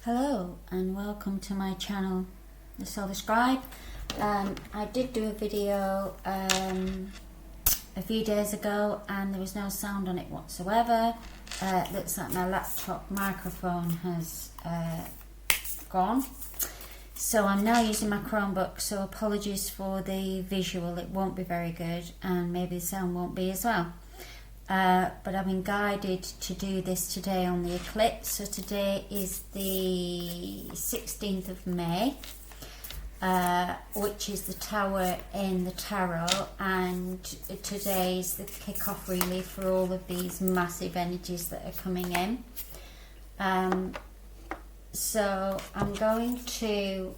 Hello and welcome to my channel, The Silver Scribe. I did do a video a few days ago and there was no sound on it whatsoever. Looks like my laptop microphone has gone. So I'm now using my Chromebook, so apologies for the visual, it won't be very good and maybe the sound won't be as well. But I've been guided to do this today on the eclipse. So today is the 16th of May, which is the Tower in the Tarot, and today is the kick-off really for all of these massive energies that are coming in. So I'm going to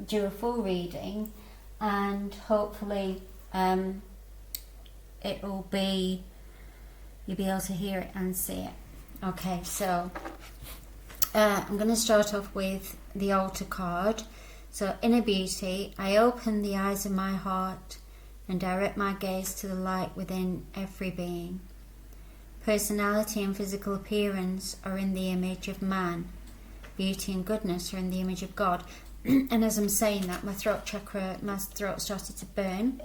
do a full reading and hopefully it will be, you'll be able to hear it and see it. Okay, so I'm going to start off with the altar card. So, inner beauty, I open the eyes of my heart and direct my gaze to the light within every being. Personality and physical appearance are in the image of man. Beauty and goodness are in the image of God. And as I'm saying that, my throat chakra, my throat started to burn.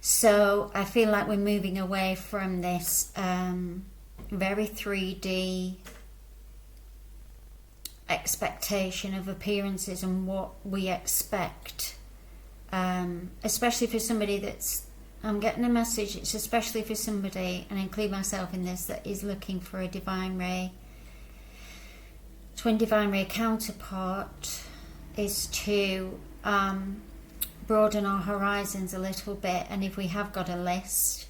So I feel like we're moving away from this very 3D expectation of appearances and what we expect, especially for somebody that's, I'm getting a message, it's especially for somebody, and I include myself in this, that is looking for a divine ray, twin divine ray counterpart, is to broaden our horizons a little bit. And if we have got a list,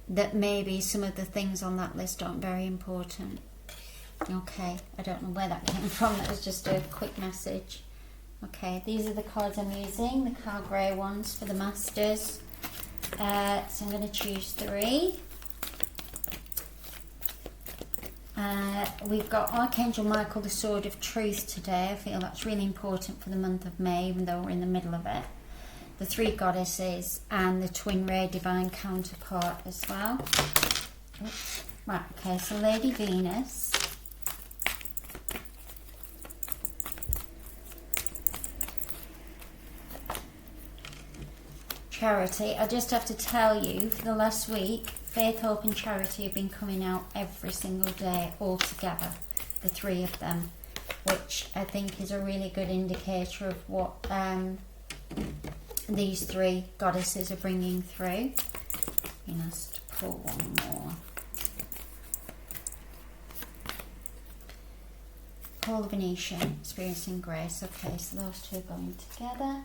that maybe some of the things on that list aren't very important. Okay, I don't know where that came from, that was just a quick message. Okay, these are the cards I'm using, the Carl Grey ones for the Masters. So I'm going to choose 3. We've got Archangel Michael, the Sword of Truth today. I feel that's really important for the month of May, even though we're in the middle of it. The 3 goddesses and the twin ray divine counterpart as well. Oops. Right, okay, so Lady Venus. Charity. I just have to tell you, for the last week, Faith, Hope and Charity have been coming out every single day all together, the 3 of them, which I think is a really good indicator of what these 3 goddesses are bringing through. You must pull one more. Paul the Venetian, Experiencing Grace. Okay, so those 2 are going together.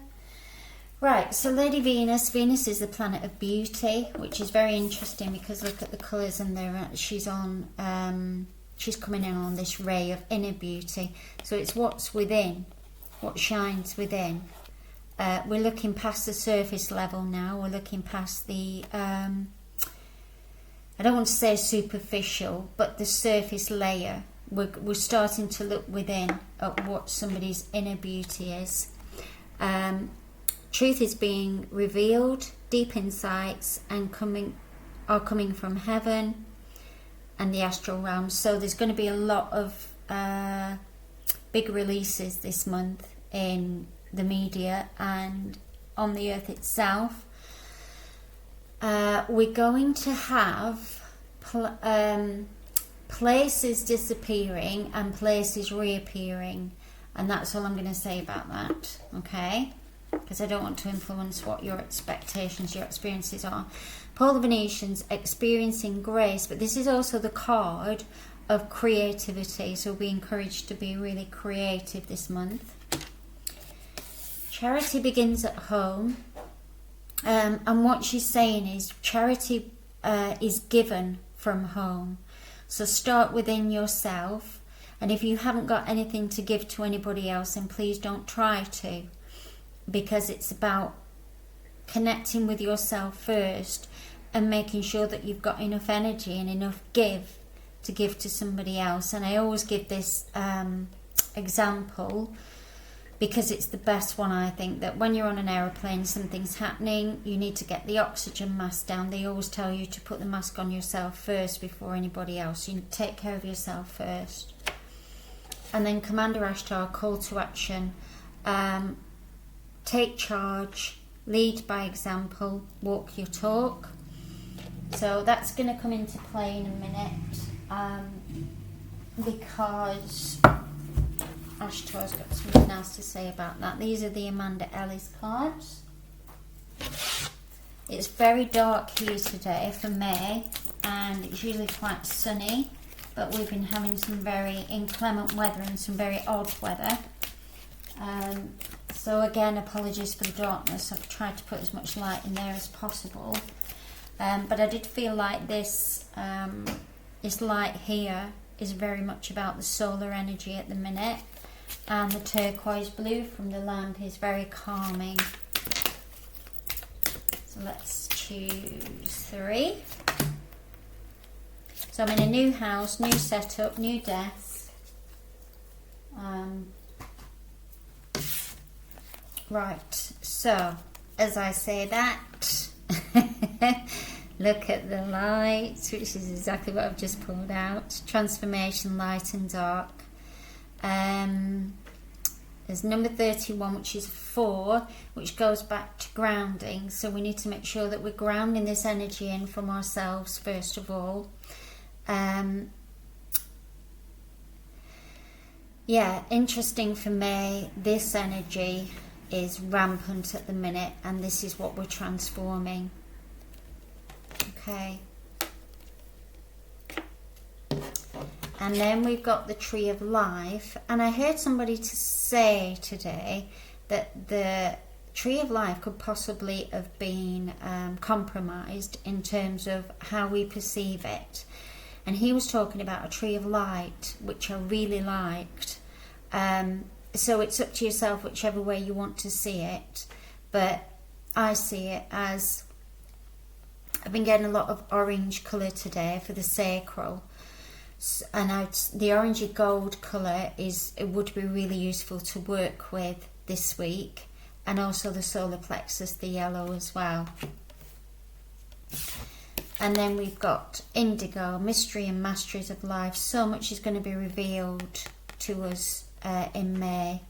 Right, so Lady Venus. Venus is the planet of beauty, which is very interesting because look at the colours, and she's on. She's coming in on this ray of inner beauty. So it's what's within, what shines within. We're looking past the surface level now. We're looking past the. I don't want to say superficial, but the surface layer. We're starting to look within at what somebody's inner beauty is. Truth is being revealed, deep insights and are coming from heaven and the astral realm. So there's going to be a lot of big releases this month in the media and on the earth itself. We're going to have places disappearing and places reappearing, and that's all I'm going to say about that, okay? Because I don't want to influence what your expectations, your experiences are. Paul the Venetian's Experiencing Grace, but this is also the card of creativity, so we'll be encouraged to be really creative this month. Charity begins at home, and what she's saying is charity is given from home. So start within yourself, and if you haven't got anything to give to anybody else, then please don't try to. Because it's about connecting with yourself first and making sure that you've got enough energy and enough give to somebody else. And I always give this example because it's the best one, I think, that when you're on an aeroplane, something's happening, you need to get the oxygen mask down. They always tell you to put the mask on yourself first before anybody else. You take care of yourself first. and then Commander Ashtar, call to action. Take charge, lead by example, walk your talk. So that's going to come into play in a minute, because Ashtar's got something else to say about that. These are the Amanda Ellis cards. It's very dark here today for May, and it's usually quite sunny, but we've been having some very inclement weather and some very odd weather. So again, apologies for the darkness. I've tried to put as much light in there as possible, but I did feel like this light here is very much about the solar energy at the minute, and the turquoise blue from the lamp is very calming. So let's choose 3. So I'm in a new house, new setup, new desk. Right, so as I say that, look at the lights, which is exactly what I've just pulled out. Transformation, light and dark. There's number 31, which is 4, which goes back to grounding. So we need to make sure that we're grounding this energy in from ourselves first of all. Yeah, interesting for me, this energy is rampant at the minute, and this is what we're transforming. Okay. And then we've got the Tree of Life, and I heard somebody to say today that the Tree of Life could possibly have been compromised in terms of how we perceive it. And he was talking about a tree of light, which I really liked. So it's up to yourself whichever way you want to see it, but I see it as, I've been getting a lot of orange colour today for the sacral, and the orangey gold colour it would be really useful to work with this week, and also the solar plexus, the yellow as well. And then we've got indigo, mystery and masteries of life. So much is going to be revealed to us in May,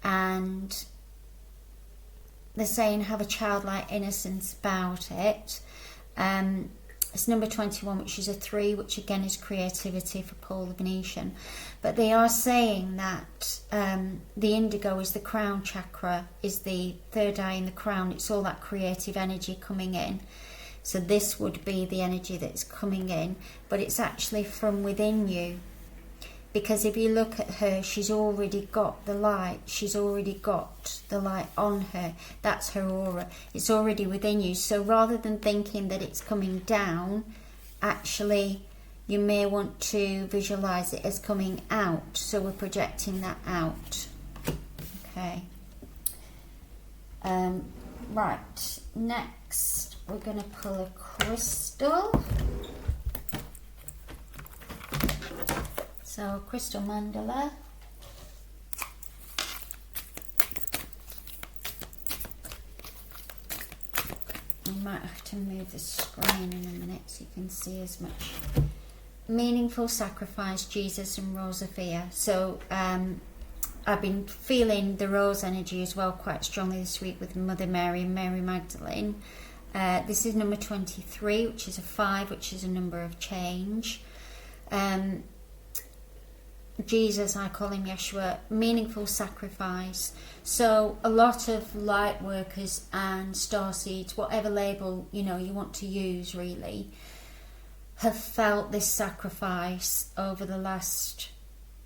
and they're saying have a childlike innocence about it. It's number 21, which is a 3, which again is creativity for Paul the Venetian. But they are saying that the indigo is the crown chakra, is the third eye in the crown. It's all that creative energy coming in. So this would be the energy that's coming in, but it's actually from within you. Because if you look at her, she's already got the light. She's already got the light on her. That's her aura. It's already within you. So rather than thinking that it's coming down, actually you may want to visualize it as coming out. So we're projecting that out. Okay. Right. Next, we're going to pull a crystal. So, crystal mandala. I might have to move the screen in a minute so you can see as much. Meaningful sacrifice, Jesus and Rosafia. So, I've been feeling the rose energy as well quite strongly this week with Mother Mary and Mary Magdalene. This is number 23, which is a 5, which is a number of change. Jesus, I call him Yeshua, meaningful sacrifice. So a lot of light workers and starseeds, whatever label you want to use really, have felt this sacrifice over the last,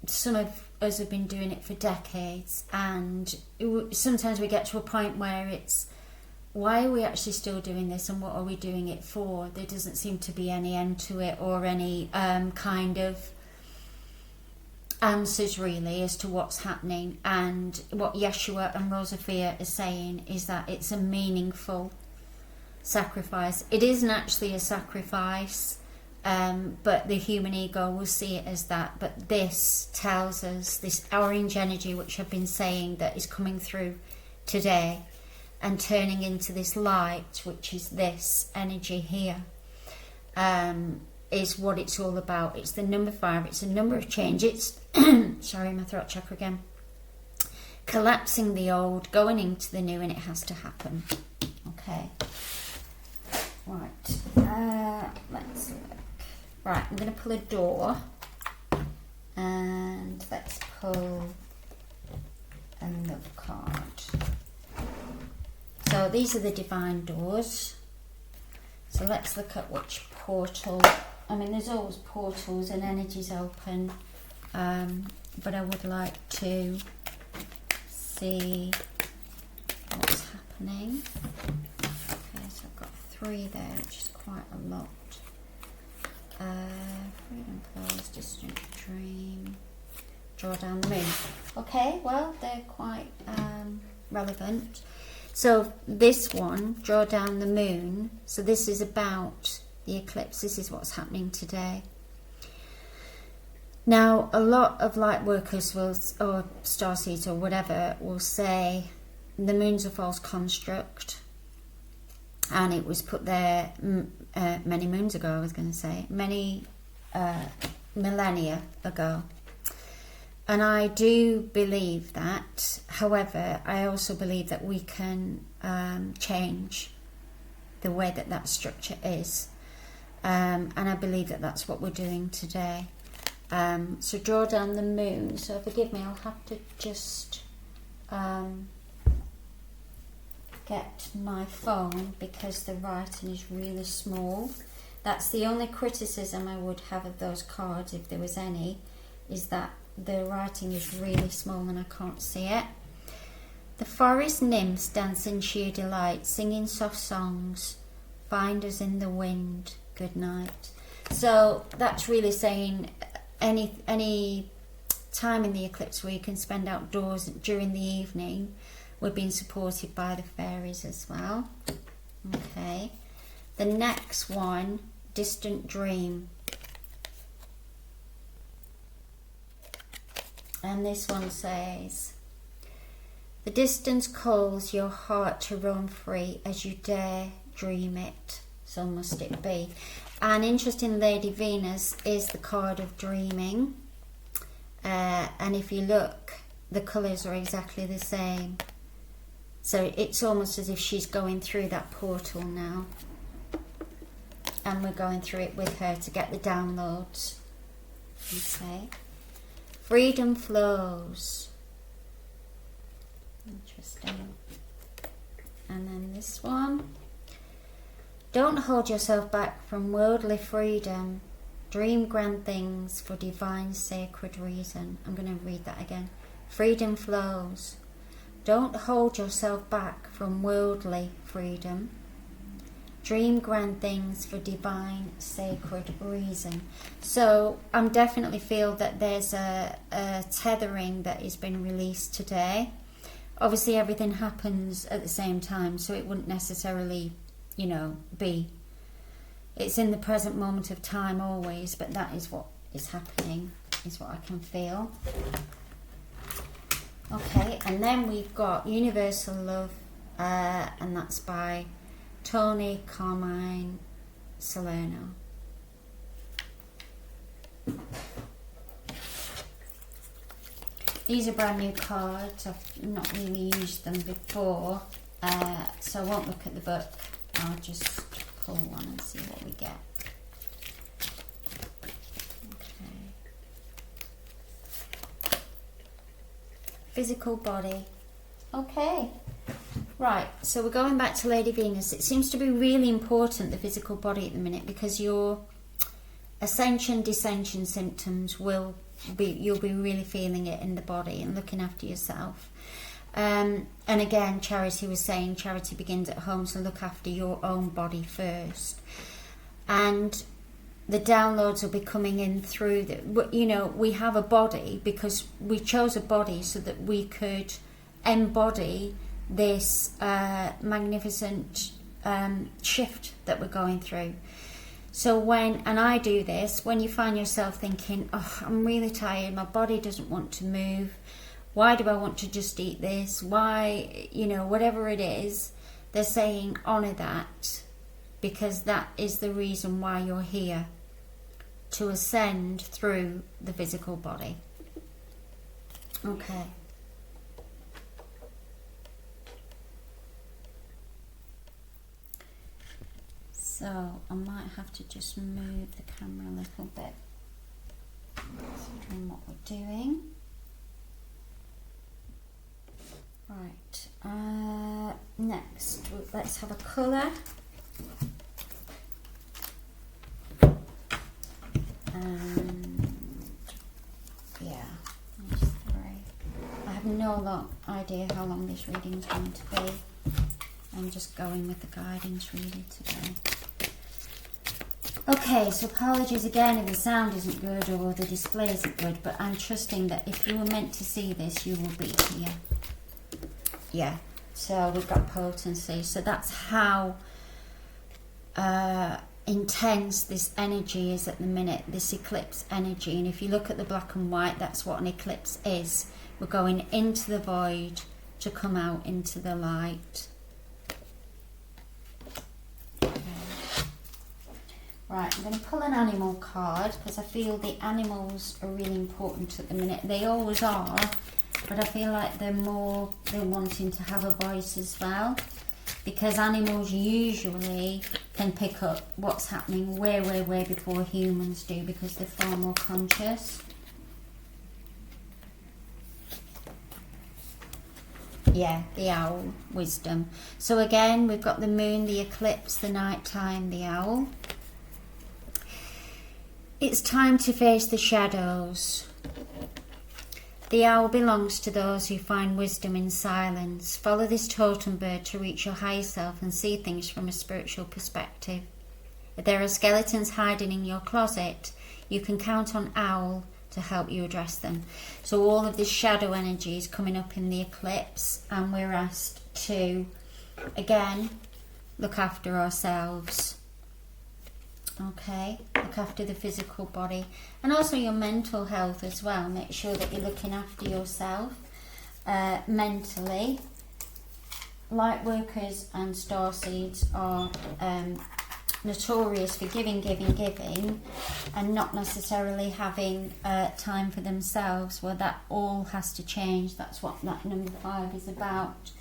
some of us have been doing it for decades, and sometimes we get to a point where it's, why are we actually still doing this, and what are we doing it for? There doesn't seem to be any end to it, or any kind of answers really as to what's happening. And what Yeshua and Rosafia are saying is that it's a meaningful sacrifice. It isn't actually a sacrifice, but the human ego will see it as that. But this tells us, this orange energy which I've been saying that is coming through today and turning into this light, which is this energy here, is what it's all about. It's the number 5. It's a number of change. It's sorry, my throat chakra again. Collapsing the old, going into the new, and it has to happen. Okay. Right. Let's look. Right, I'm going to pull a door, and let's pull a love card. So these are the divine doors. So let's look at which portal. I mean, there's always portals and energies open, but I would like to see what's happening. Okay, so I've got 3 there, which is quite a lot. Freedom flows, distant dream, draw down the moon. Okay, well, they're quite relevant. So this one, draw down the moon. So this is about the eclipse. This is what's happening today. Now, a lot of light workers will, or starseeds or whatever, will say the moon's a false construct, and it was put there many moons ago. I was going to say many millennia ago. And I do believe that. However, I also believe that we can change the way that that structure is. And I believe that that's what we're doing today. So draw down the moon. So forgive me, I'll have to just get my phone because the writing is really small. That's the only criticism I would have of those cards, if there was any, is that the writing is really small and I can't see it. The forest nymphs dance in sheer delight, singing soft songs, find us in the wind, good night. So that's really saying any time in the eclipse where you can spend outdoors during the evening, we're being supported by the fairies as well. Okay, the next one, distant dream. And this one says, the distance calls your heart to roam free as you dare dream it, so must it be. And interesting, Lady Venus is the card of dreaming. And if you look, the colours are exactly the same. So it's almost as if she's going through that portal now. And we're going through it with her to get the downloads. Okay. Freedom flows. Interesting. And then this one. Don't hold yourself back from worldly freedom. Dream grand things for divine sacred reason. I'm going to read that again. Freedom flows. Don't hold yourself back from worldly freedom. Dream grand things for divine sacred reason. So I'm definitely feel that there's a tethering that has been released today. Obviously everything happens at the same time, so it wouldn't necessarily, you know, be. It's in the present moment of time always, but that is what is happening, is what I can feel. Okay, and then we've got Universal Love, and that's by Tony Carmine Salerno. These are brand new cards. I've not really used them before, so I won't look at the book. I'll just pull one and see what we get. Okay. Physical body. Okay. Right, so we're going back to Lady Venus. It seems to be really important, the physical body at the minute, because your ascension, descension symptoms will be, you'll be really feeling it in the body and looking after yourself. And again, Charity was saying, charity begins at home, so look after your own body first. And the downloads will be coming in through the, you know, we have a body because we chose a body so that we could embody this magnificent shift that we're going through. So when, and I do this, when you find yourself thinking, oh, I'm really tired, my body doesn't want to move, why do I want to just eat this, why, you know, whatever it is, they're saying honour that, because that is the reason why you're here. to ascend through the physical body. Okay. So I might have to just move the camera a little bit, considering what we're doing. Right, next let's have a colour. Yeah, there's 3. I have no idea how long this reading is going to be. I'm just going with the guidance really today. Okay, so apologies again if the sound isn't good or the display isn't good, but I'm trusting that if you were meant to see this, you will be here. Yeah, so we've got potency. So that's how intense this energy is at the minute, this eclipse energy. And if you look at the black and white, that's what an eclipse is. We're going into the void to come out into the light. Right, I'm going to pull an animal card because I feel the animals are really important at the minute. They always are, but I feel like they're wanting to have a voice as well, because animals usually can pick up what's happening way before humans do, because they're far more conscious. Yeah, the owl, wisdom. So again, we've got the moon, the eclipse, the nighttime, the owl. It's time to face the shadows. The owl belongs to those who find wisdom in silence. Follow this totem bird to reach your higher self and see things from a spiritual perspective. If there are skeletons hiding in your closet, you can count on owl to help you address them. So all of this shadow energy is coming up in the eclipse, and we're asked to, again, look after ourselves. Okay, look after the physical body and also your mental health as well. Make sure that you're looking after yourself mentally. Light workers and starseeds are notorious for giving and not necessarily having time for themselves. Well, that all has to change. That's what that number 5 is about.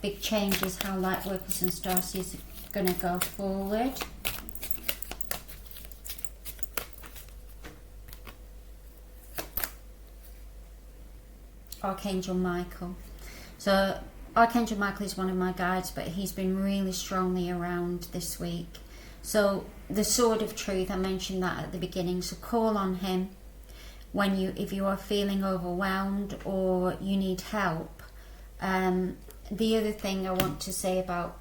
Big changes, how light workers and starseeds are going to go forward. Archangel Michael. So Archangel Michael is one of my guides, but he's been really strongly around this week. So the sword of truth, I mentioned that at the beginning, so call on him if you are feeling overwhelmed or you need help. The other thing I want to say about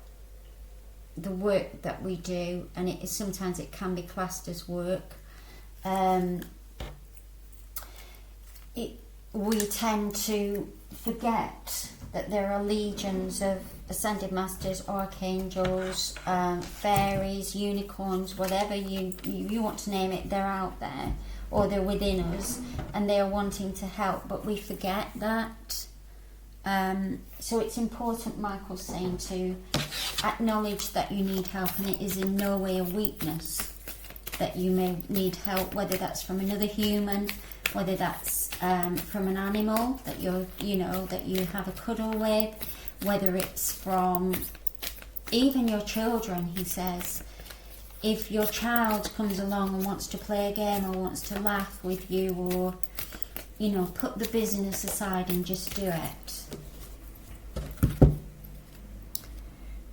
the work that we do, and sometimes it can be classed as work, we tend to forget that there are legions of ascended masters, archangels, fairies, unicorns, whatever you want to name it. They're out there, or they're within us, and they are wanting to help, but we forget that. So it's important, Michael's saying, to acknowledge that you need help, and it is in no way a weakness that you may need help, whether that's from another human, whether that's from an animal that that you have a cuddle with, whether it's from even your children. He says, if your child comes along and wants to play a game or wants to laugh with you, or put the business aside and just do it.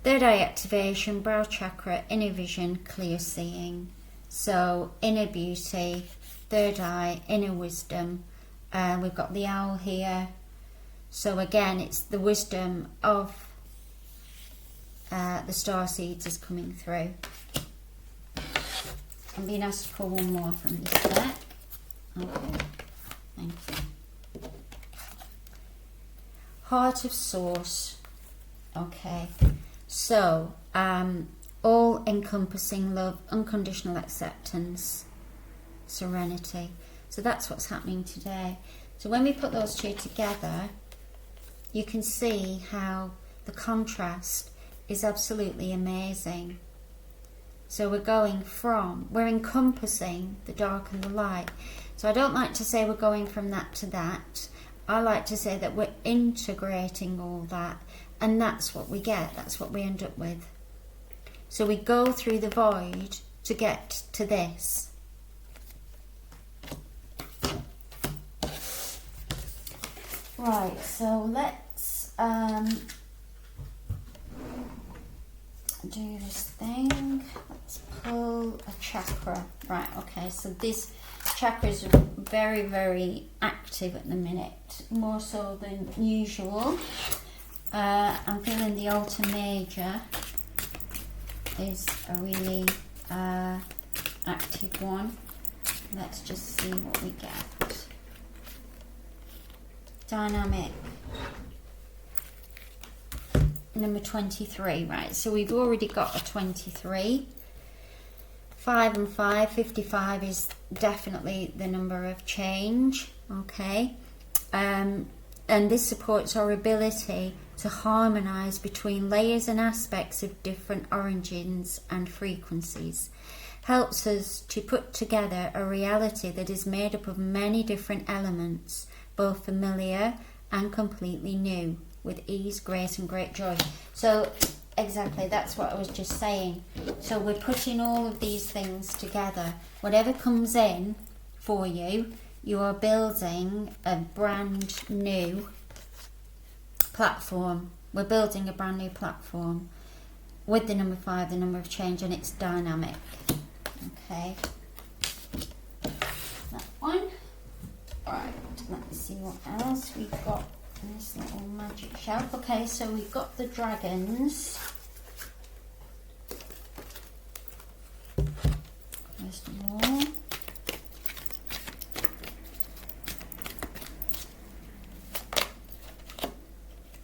Third eye activation, brow chakra, inner vision, clear seeing. So inner beauty, third eye, inner wisdom. We've got the owl here. So again, it's the wisdom of the star seeds is coming through. I'm being asked to pull one more from this deck. Okay, thank you. Heart of Source. Okay, so all-encompassing love, unconditional acceptance, serenity. So that's what's happening today. So when we put those two together, you can see how the contrast is absolutely amazing. So we're encompassing the dark and the light. So I don't like to say we're going from that to that. I like to say that we're integrating all that, and that's what we get, that's what we end up with. So we go through the void to get to this. Right, so let's do this thing. Let's pull a chakra. Right, okay, so this chakra is very, very active at the minute, more so than usual. I'm feeling the Alta Major is a really active one. Let's just see what we get. Dynamic. Number 23, right, so we've already got a 23. 5 and 5, 55 is definitely the number of change, okay? And this supports our ability to harmonise between layers and aspects of different origins and frequencies. Helps us to put together a reality that is made up of many different elements, both familiar and completely new, with ease, grace and great joy. So exactly, that's what I was just saying. So we're putting all of these things together. Whatever comes in for you, you are building a brand new platform. We're building a brand new platform with the number 5, the number of change, and it's dynamic. Okay, that one. Alright, let's see what else we've got in this little magic shelf. Okay, so we've got the dragons. First of all,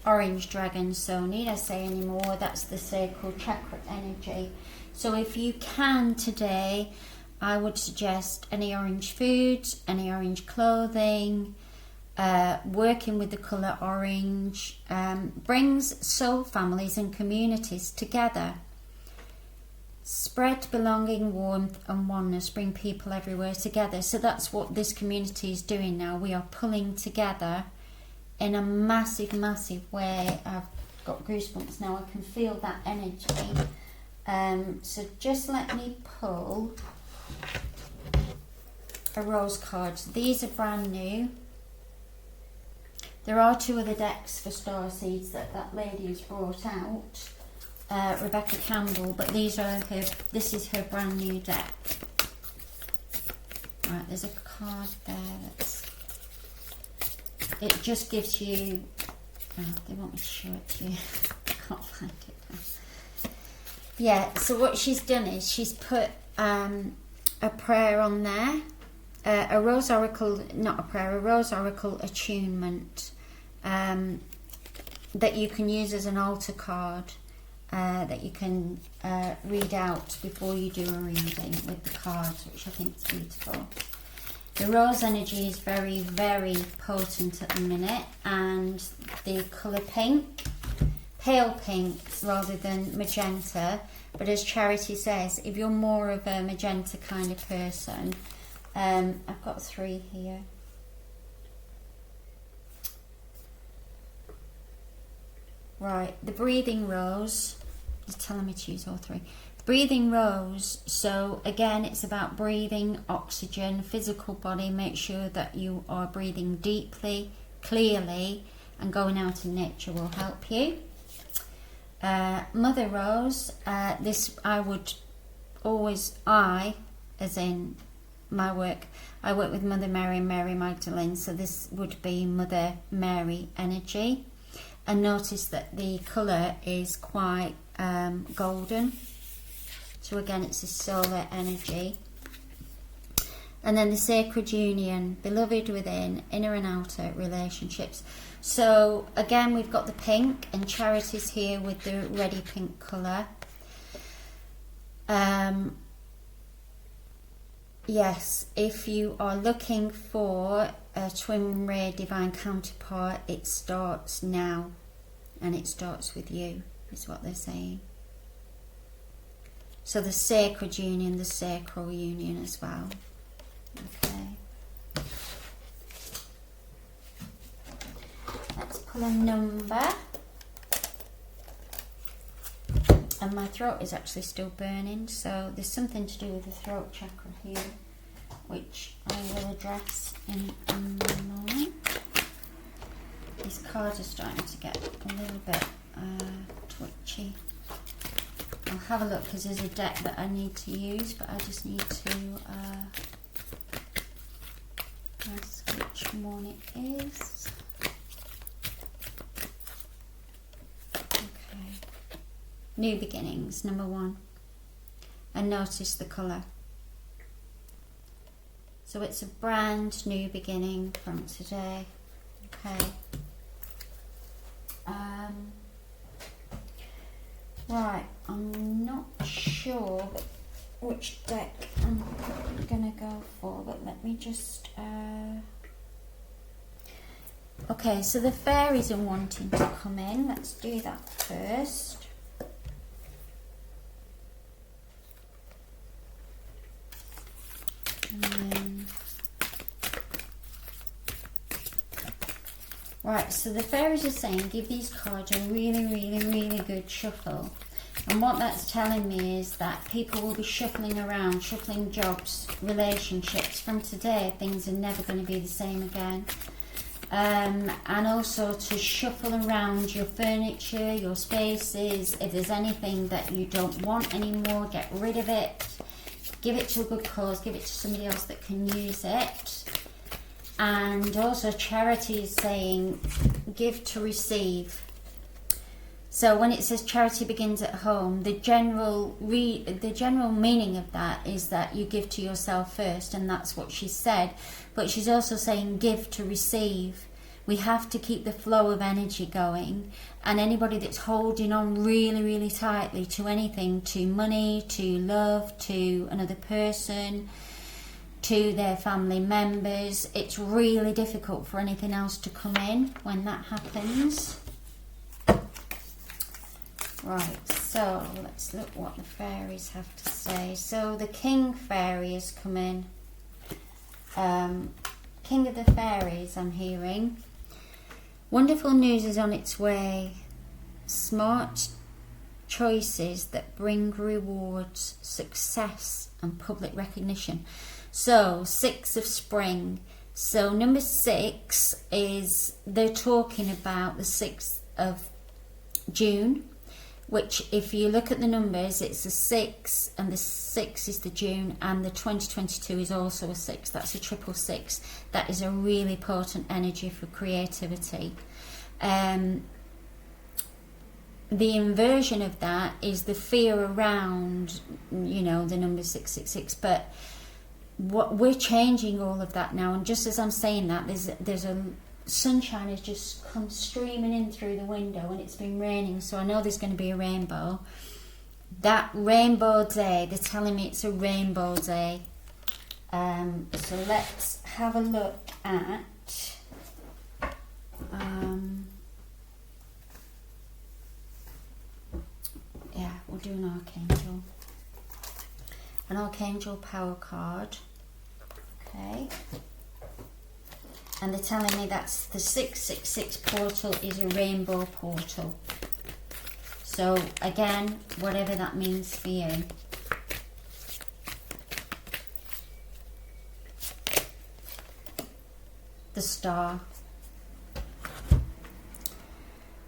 orange dragon, so need I say any more? That's the sacral chakra energy. So if you can today, I would suggest any orange foods, any orange clothing, working with the colour orange, brings soul families and communities together. Spread belonging, warmth and oneness, bring people everywhere together. So that's what this community is doing now. We are pulling together in a massive, massive way. I've got goosebumps now. I can feel that energy. So just let me pull a rose card. These are brand new. There are 2 other decks for starseeds that lady has brought out, Rebecca Campbell, but this is her brand new deck. Right, there's a card there it just gives you, they want me to show it to you. I can't find it now. Yeah, so what she's done is she's put a prayer on there, a rose oracle, not a prayer, a rose oracle attunement that you can use as an altar card that you can read out before you do a reading with the cards, which I think is beautiful. The rose energy is very, very potent at the minute, and the colour pink, pale pink rather than magenta. But as Charity says, if you're more of a magenta kind of person, I've got 3 here. Right, the breathing rose is telling me to use all 3. Breathing rose, so again it's about breathing oxygen, physical body. Make sure that you are breathing deeply, clearly, and going out in nature will help you. Mother rose, this I would always, as in my work, I work with Mother Mary and Mary Magdalene, so this would be Mother Mary energy. And notice that the colour is quite golden. So again, it's a solar energy. And then the sacred union, beloved within, inner and outer relationships. So again, we've got the pink, and Charity's here with the reddy pink colour. Yes, if you are looking for a twin ray divine counterpart, it starts now, and it starts with you, is what they're saying. So the sacred union, the sacral union as well. Okay. Let's pull a number. And my throat is actually still burning, so there's something to do with the throat chakra here, which I will address in a moment. These cards are starting to get a little bit twitchy. I'll have a look because there's a deck that I need to use, but I just need to guess which one it is. Okay. New beginnings, number 1. And notice the colour. So it's a brand new beginning from today. Okay. Right, I'm not sure which deck I'm gonna go for, but let me just okay, so the fairies are wanting to come in. Let's do that first. And then, right, so the fairies are saying give these cards a really good shuffle. And what that's telling me is that people will be shuffling around, shuffling jobs, relationships. From today, things are never going to be the same again. And also to shuffle around your furniture, your spaces. If there's anything that you don't want anymore, get rid of it. Give it to a good cause, give it to somebody else that can use it. And also charity is saying give to receive. So when it says charity begins at home, the general meaning of that is that you give to yourself first, and that's what she said. But she's also saying give to receive. We have to keep the flow of energy going, and anybody that's holding on really tightly to anything, to money, to love, to another person, to their family members, it's really difficult for anything else to come in when that happens. Right, so let's look what the fairies have to say. So the King Fairy has come in. King of the Fairies, I'm hearing. Wonderful news is on its way. Smart choices that bring rewards, success and public recognition. So 6 of spring. So number 6 is, they're talking about the 6th of June, which if you look at the numbers, it's a 6, and the 6 is the June, and the 2022 is also a 6. That's a 666. That is a really potent energy for creativity. The inversion of that is the fear around, you know, the number 666. But what we're changing all of that now, and just as I'm saying that, there's a sunshine has just come streaming in through the window, and it's been raining, so I know there's going to be a rainbow. That rainbow day, they're telling me it's a rainbow day. So let's have a look at yeah, we'll do an archangel power card. Okay. And they're telling me that's the 666 portal is a rainbow portal. So again, whatever that means for you. The Star.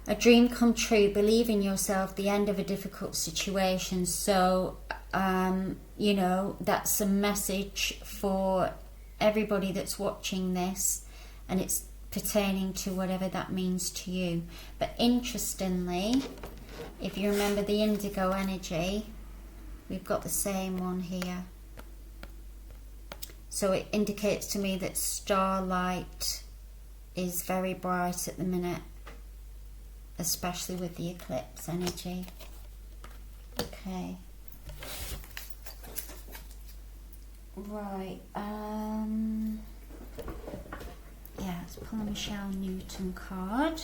A dream come true, believe in yourself, the end of a difficult situation. So, you know, that's a message for everybody that's watching this. And it's pertaining to whatever that means to you. But interestingly, if you remember the indigo energy, we've got the same one here. So it indicates to me that starlight is very bright at the minute, especially with the eclipse energy. Okay. Right. Yeah, let's pull a Michelle Newton card.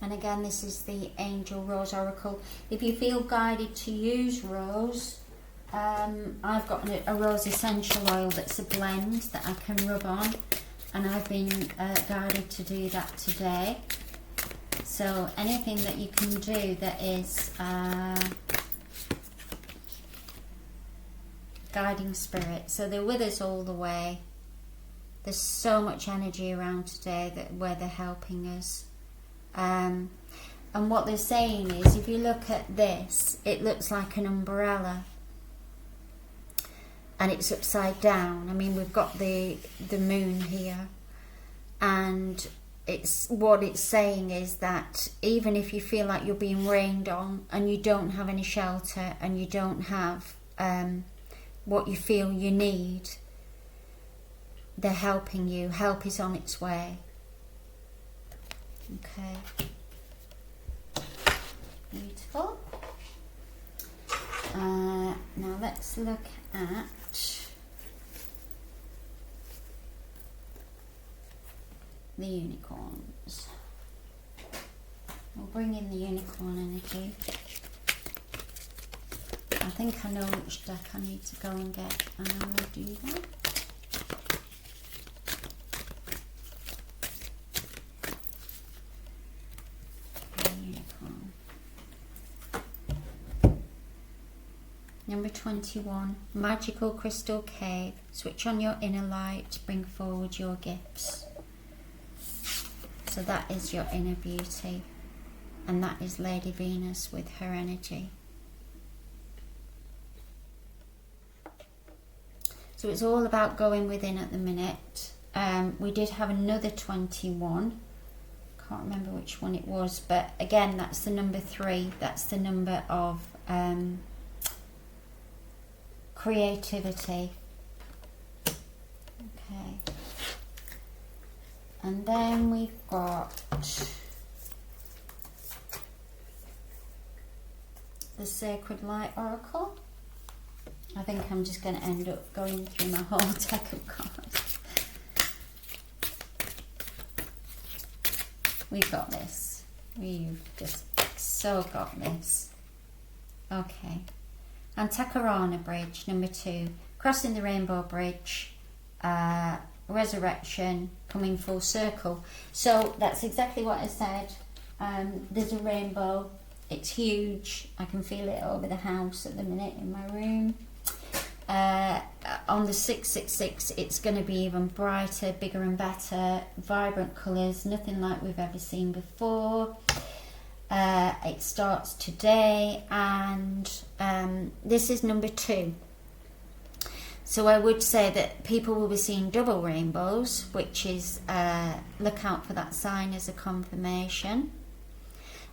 And again, this is the Angel Rose Oracle. If you feel guided to use rose, I've got a rose essential oil that's a blend that I can rub on, and I've been guided to do that today. So anything that you can do that is guiding spirit. So they're with us all the way. There's so much energy around today where they're helping us. And what they're saying is, if you look at this, it looks like an umbrella. And it's upside down. I mean, we've got the moon here. And what it's saying is that even if you feel like you're being rained on and you don't have any shelter and you don't have what you feel you need, they're helping you. Help is on its way. Okay. Beautiful. Now let's look at the unicorns. We'll bring in the unicorn energy. I think I know which deck I need to go and get, and I will do that. Unicorn. Number 21, Magical Crystal Cave. Switch on your inner light, bring forward your gifts. So that is your inner beauty, and that is Lady Venus with her energy. So it's all about going within at the minute. We did have another 21. Can't remember which one it was, but again, that's the number 3. That's the number of creativity. Okay. And then we've got the Sacred Light Oracle. I think I'm just going to end up going through my whole deck of cards. We've got this. We've just so got this. Okay. Antakarana Bridge, number 2. Crossing the Rainbow Bridge. Resurrection, coming full circle. So that's exactly what I said. There's a rainbow. It's huge. I can feel it over the house at the minute in my room. On the 666, it's going to be even brighter, bigger and better, vibrant colours, nothing like we've ever seen before. It starts today, and this is number 2. So I would say that people will be seeing double rainbows, which is look out for that sign as a confirmation.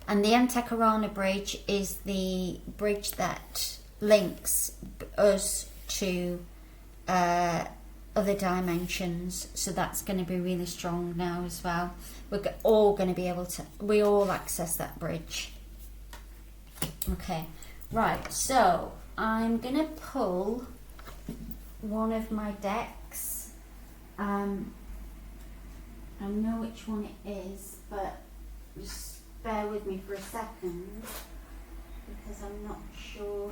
And the Antakarana Bridge is the bridge that links us to other dimensions, so that's going to be really strong now as well. We're all going to be able to, we all access that bridge. Okay, right, so I'm going to pull one of my decks. I know which one it is, but just bear with me for a second because I'm not sure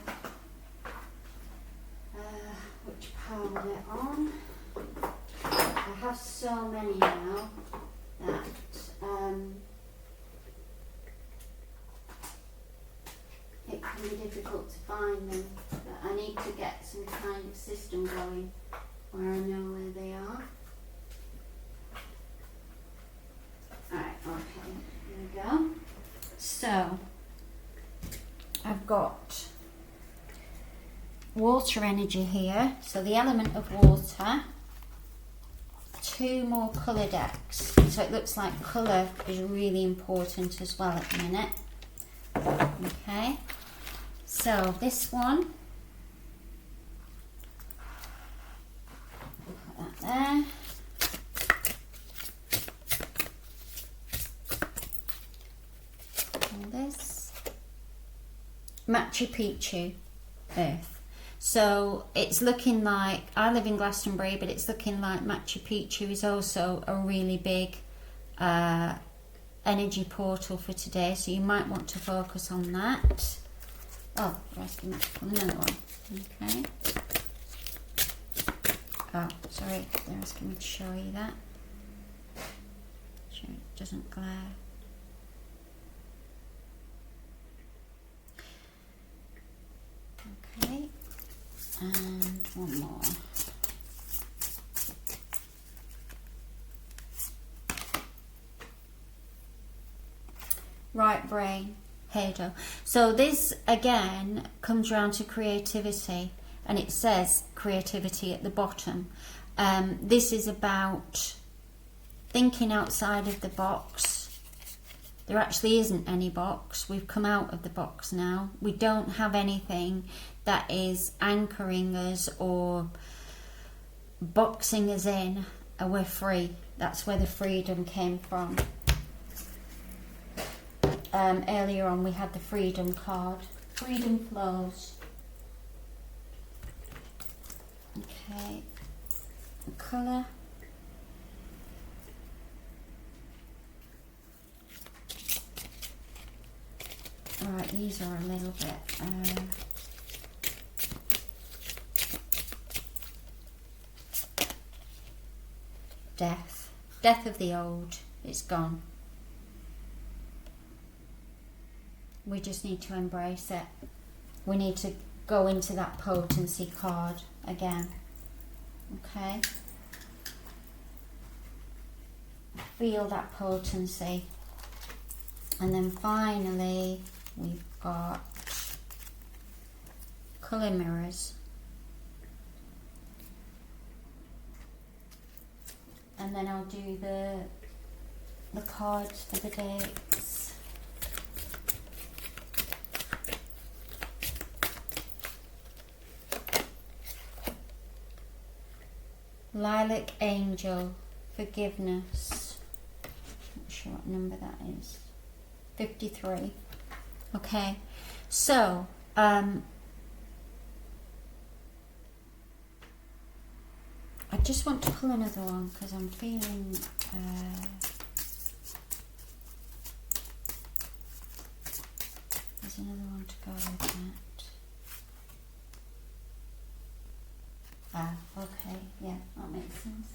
which pile they're on. I have so many now that it can be difficult to find them, but I need to get some kind of system going where I know where they are. Alright, okay, here we go. So, I've got water energy here, so the element of water, 2 more colour decks, so it looks like colour is really important as well at the minute. Okay, so this one, put that there. And this, Machu Picchu, Earth. So it's looking like, I live in Glastonbury, but it's looking like Machu Picchu is also a really big energy portal for today, so you might want to focus on that. Oh, they're asking me to pull another one. Okay. Oh, sorry, they're asking me to show you that. Sure it doesn't glare. Okay, and one more. Right brain, Hado. So this again comes around to creativity, and it says creativity at the bottom. This is about thinking outside of the box. There actually isn't any box. We've come out of the box now. We don't have anything that is anchoring us or boxing us in. We're free. That's where the freedom came from. Earlier on we had the freedom card. Freedom flows. Okay. Colour. Right, these are a little bit death. Death of the old. It's gone. We just need to embrace it. We need to go into that potency card again. Okay? Feel that potency. And then finally, we've got colour mirrors. And then I'll do the cards for the dates. Lilac Angel, forgiveness. Not sure what number that is. 53. Okay, so I just want to pull another one because I'm feeling there's another one to go with that. Ah, okay, yeah, that makes sense.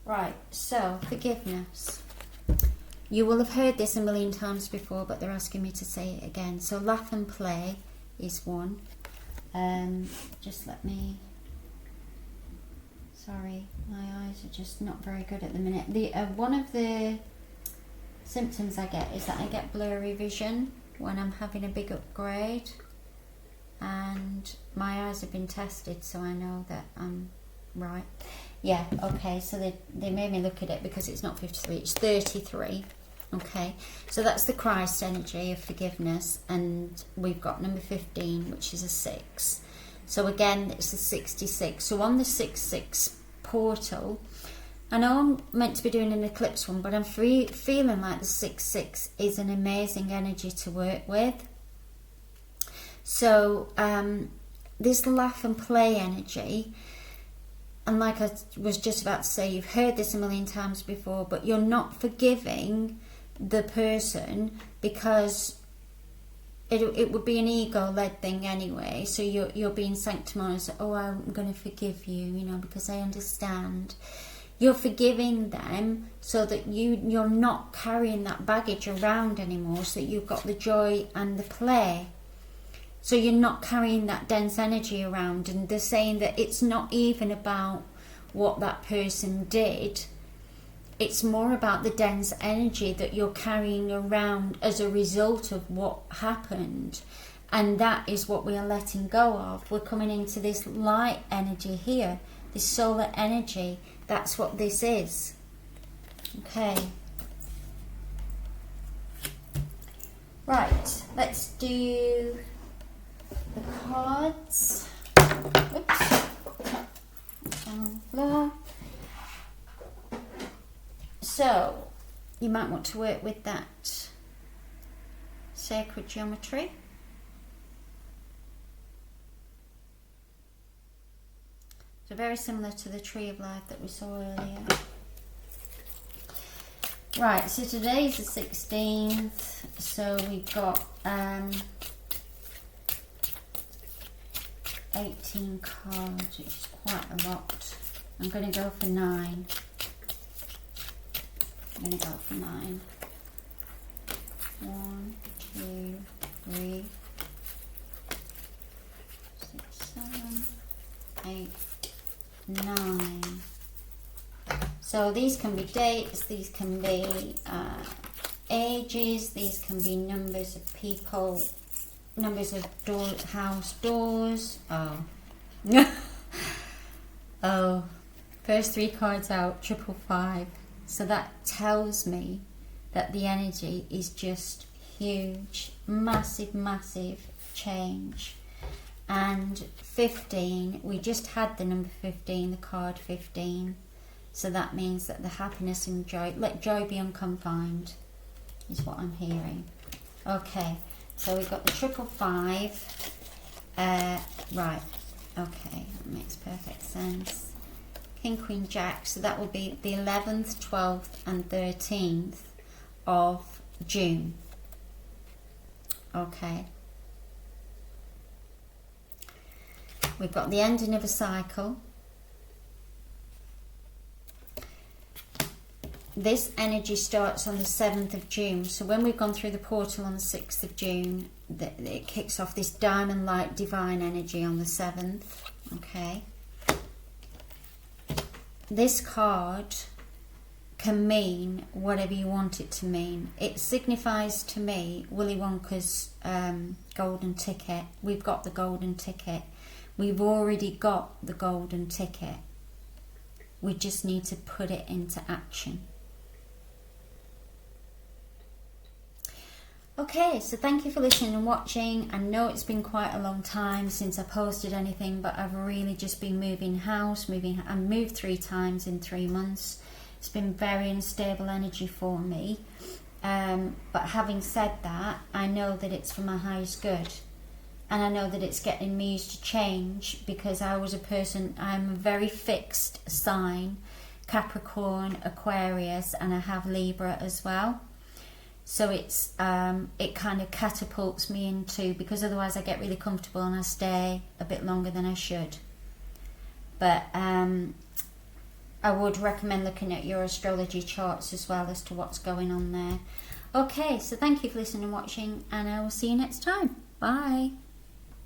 Right, so forgiveness. You will have heard this a million times before, but they're asking me to say it again. So laugh and play is one. Just let me... Sorry, my eyes are just not very good at the minute. One of the symptoms I get is that I get blurry vision when I'm having a big upgrade. And my eyes have been tested, so I know that I'm right. Yeah, okay, so they made me look at it because it's not 53, it's 33. Okay, so that's the Christ energy of forgiveness, and we've got number 15, which is a 6. So again, it's a 66. So on the 6-6 portal, I know I'm meant to be doing an eclipse one, but I'm feeling like the 6-6 is an amazing energy to work with. So this laugh and play energy, and like I was just about to say, you've heard this a million times before, but you're not forgiving the person because it would be an ego-led thing anyway. So you're being sanctimonious. Oh, I'm going to forgive you, you know, because I understand. You're forgiving them so that you're not carrying that baggage around anymore, so that you've got the joy and the play. So you're not carrying that dense energy around, and they're saying that it's not even about what that person did. It's more about the dense energy that you're carrying around as a result of what happened. And that is what we are letting go of. We're coming into this light energy here, this solar energy. That's what this is. Okay. Right, let's do the cards. Oops. On the floor. So, you might want to work with that sacred geometry. So very similar to the tree of life that we saw earlier. Right, so today's the 16th, so we've got 18 cards, which is quite a lot. I'm going to go for 9. I'm going to go for 9. 1, 2, 3, 6, 7, 8, 9. So these can be dates, these can be ages, these can be numbers of people, numbers of house doors. Oh. Oh, first 3 cards out, 555. So that tells me that the energy is just huge, massive, massive change. And 15, we just had the number 15, the card 15. So that means that the happiness and joy, let joy be unconfined, is what I'm hearing. Okay, so we've got the 555. Right, okay, that makes perfect sense. King, Queen, Jack, so that will be the 11th, 12th and 13th of June. Okay. We've got the ending of a cycle. This energy starts on the 7th of June. So when we've gone through the portal on the 6th of June, it kicks off this diamond light divine energy on the 7th. Okay. This card can mean whatever you want it to mean. It signifies to me Willy Wonka's golden ticket. We've got the golden ticket. We've already got the golden ticket. We just need to put it into action. Okay, so thank you for listening and watching. I know it's been quite a long time since I posted anything, but I've really just been moving house, I moved 3 times in 3 months. It's been very unstable energy for me. But having said that, I know that it's for my highest good. And I know that it's getting me used to change, because I was a person, I'm a very fixed sign, Capricorn, Aquarius, and I have Libra as well. So it's it kind of catapults me into, because otherwise I get really comfortable and I stay a bit longer than I should. But I would recommend looking at your astrology charts as well as to what's going on there. Okay, so thank you for listening and watching, and I will see you next time. Bye.